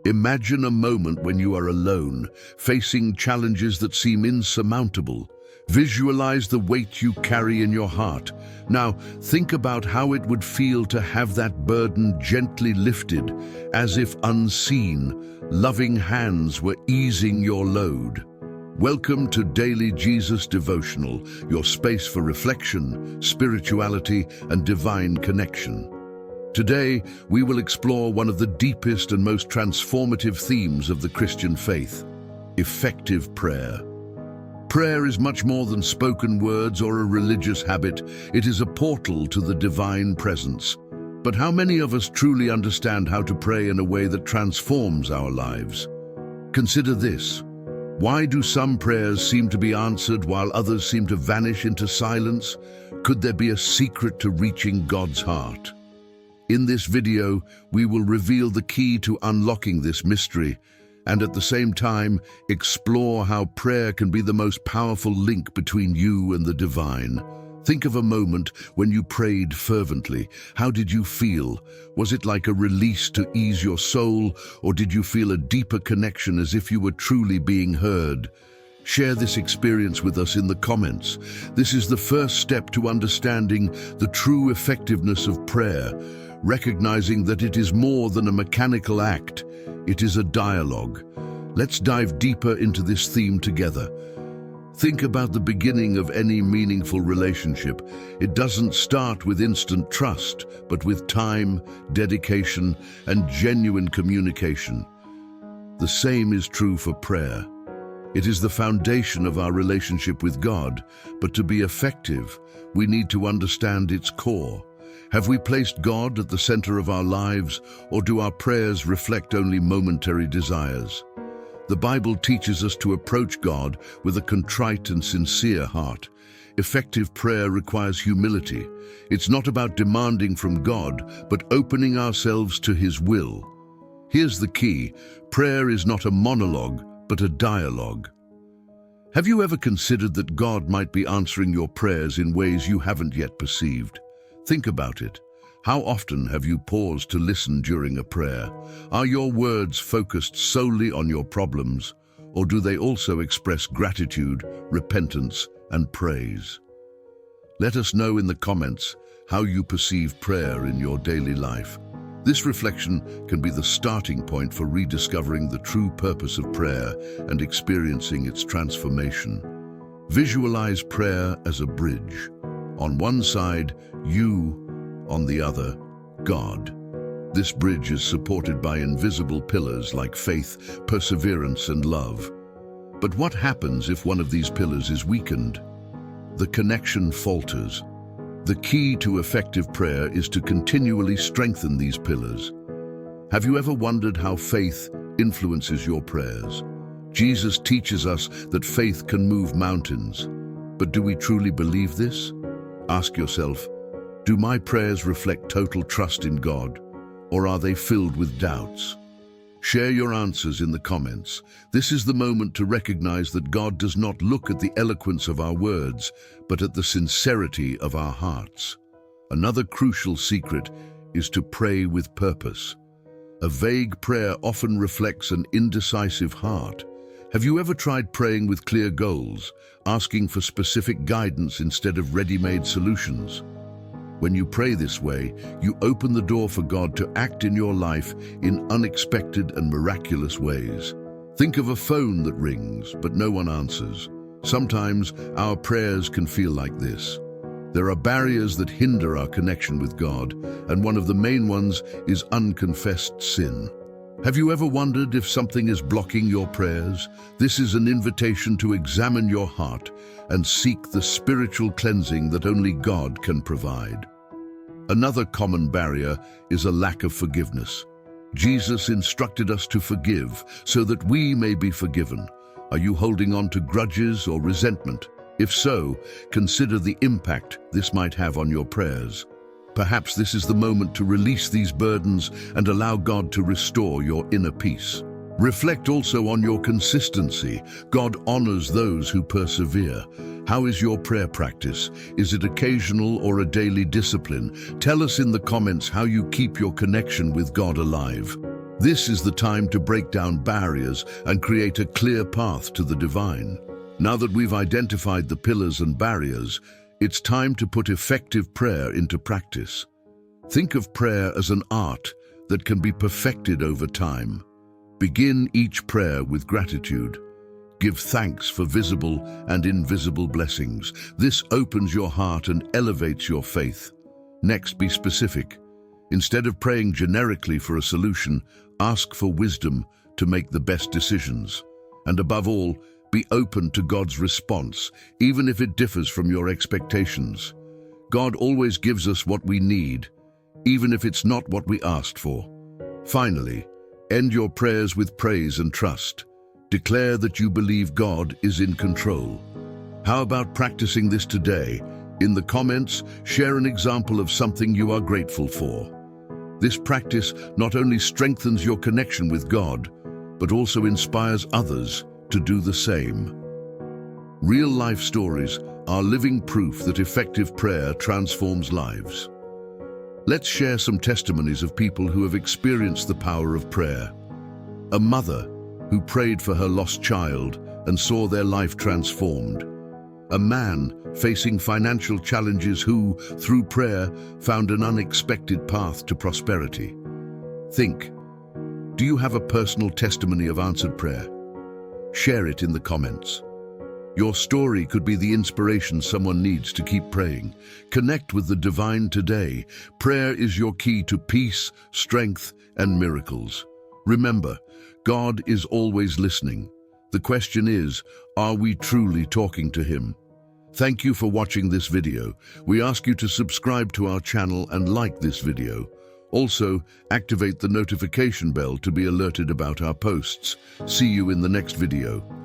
Imagine a moment when you are alone, facing challenges that seem insurmountable. Visualize the weight you carry in your heart. Now, think about how it would feel to have that burden gently lifted, as if unseen, loving hands were easing your load. Welcome to Daily Jesus Devotional, your space for reflection, spirituality, and divine connection. Today, we will explore one of the deepest and most transformative themes of the Christian faith: effective prayer. Prayer is much more than spoken words or a religious habit. It is a portal to the divine presence. But how many of us truly understand how to pray in a way that transforms our lives? Consider this. Why do some prayers seem to be answered while others seem to vanish into silence? Could there be a secret to reaching God's heart? In this video, we will reveal the key to unlocking this mystery, and at the same time, explore how prayer can be the most powerful link between you and the divine. Think of a moment when you prayed fervently. How did you feel? Was it like a release to ease your soul, or did you feel a deeper connection as if you were truly being heard? Share this experience with us in the comments. This is the first step to understanding the true effectiveness of prayer, recognizing that it is more than a mechanical act. It is a dialogue. Let's dive deeper into this theme together. Think about the beginning of any meaningful relationship. It doesn't start with instant trust, but with time, dedication, and genuine communication. The same is true for prayer. It is the foundation of our relationship with God, but to be effective, we need to understand its core. Have we placed God at the center of our lives, or do our prayers reflect only momentary desires? The Bible teaches us to approach God with a contrite and sincere heart. Effective prayer requires humility. It's not about demanding from God, but opening ourselves to His will. Here's the key: prayer is not a monologue, but a dialogue. Have you ever considered that God might be answering your prayers in ways you haven't yet perceived? Think about it. How often have you paused to listen during a prayer? Are your words focused solely on your problems, or do they also express gratitude, repentance, and praise? Let us know in the comments how you perceive prayer in your daily life. This reflection can be the starting point for rediscovering the true purpose of prayer and experiencing its transformation. Visualize prayer as a bridge. On one side, you; on the other, God. This bridge is supported by invisible pillars like faith, perseverance, and love. But what happens if one of these pillars is weakened? The connection falters. The key to effective prayer is to continually strengthen these pillars. Have you ever wondered how faith influences your prayers? Jesus teaches us that faith can move mountains. But do we truly believe this? Ask yourself, do my prayers reflect total trust in God, or are they filled with doubts? Share your answers in the comments. This is the moment to recognize that God does not look at the eloquence of our words, but at the sincerity of our hearts. Another crucial secret is to pray with purpose. A vague prayer often reflects an indecisive heart. Have you ever tried praying with clear goals, asking for specific guidance instead of ready-made solutions? When you pray this way, you open the door for God to act in your life in unexpected and miraculous ways. Think of a phone that rings, but no one answers. Sometimes our prayers can feel like this. There are barriers that hinder our connection with God, and one of the main ones is unconfessed sin. Have you ever wondered if something is blocking your prayers? This is an invitation to examine your heart and seek the spiritual cleansing that only God can provide. Another common barrier is a lack of forgiveness. Jesus instructed us to forgive so that we may be forgiven. Are you holding on to grudges or resentment? If so, consider the impact this might have on your prayers. Perhaps this is the moment to release these burdens and allow God to restore your inner peace. Reflect also on your consistency. God honors those who persevere. How is your prayer practice? Is it occasional or a daily discipline? Tell us in the comments how you keep your connection with God alive. This is the time to break down barriers and create a clear path to the divine. Now that we've identified the pillars and barriers, it's time to put effective prayer into practice. Think of prayer as an art that can be perfected over time. Begin each prayer with gratitude. Give thanks for visible and invisible blessings. This opens your heart and elevates your faith. Next, be specific. Instead of praying generically for a solution, ask for wisdom to make the best decisions. And above all, be open to God's response, even if it differs from your expectations. God always gives us what we need, even if it's not what we asked for. Finally, end your prayers with praise and trust. Declare that you believe God is in control. How about practicing this today? In the comments, share an example of something you are grateful for. This practice not only strengthens your connection with God, but also inspires others to do the same. Real-life stories are living proof that effective prayer transforms lives. Let's share some testimonies of people who have experienced the power of prayer. A mother who prayed for her lost child and saw their life transformed. A man facing financial challenges who, through prayer, found an unexpected path to prosperity. Think, do you have a personal testimony of answered prayer? Share it in the comments. Your story could be the inspiration someone needs to keep praying. Connect with the divine today. Prayer is your key to peace, strength, and miracles. Remember, God is always listening. The question is, are we truly talking to Him? Thank you for watching this video. We ask you to subscribe to our channel and like this video. Also, activate the notification bell to be alerted about our posts. See you in the next video.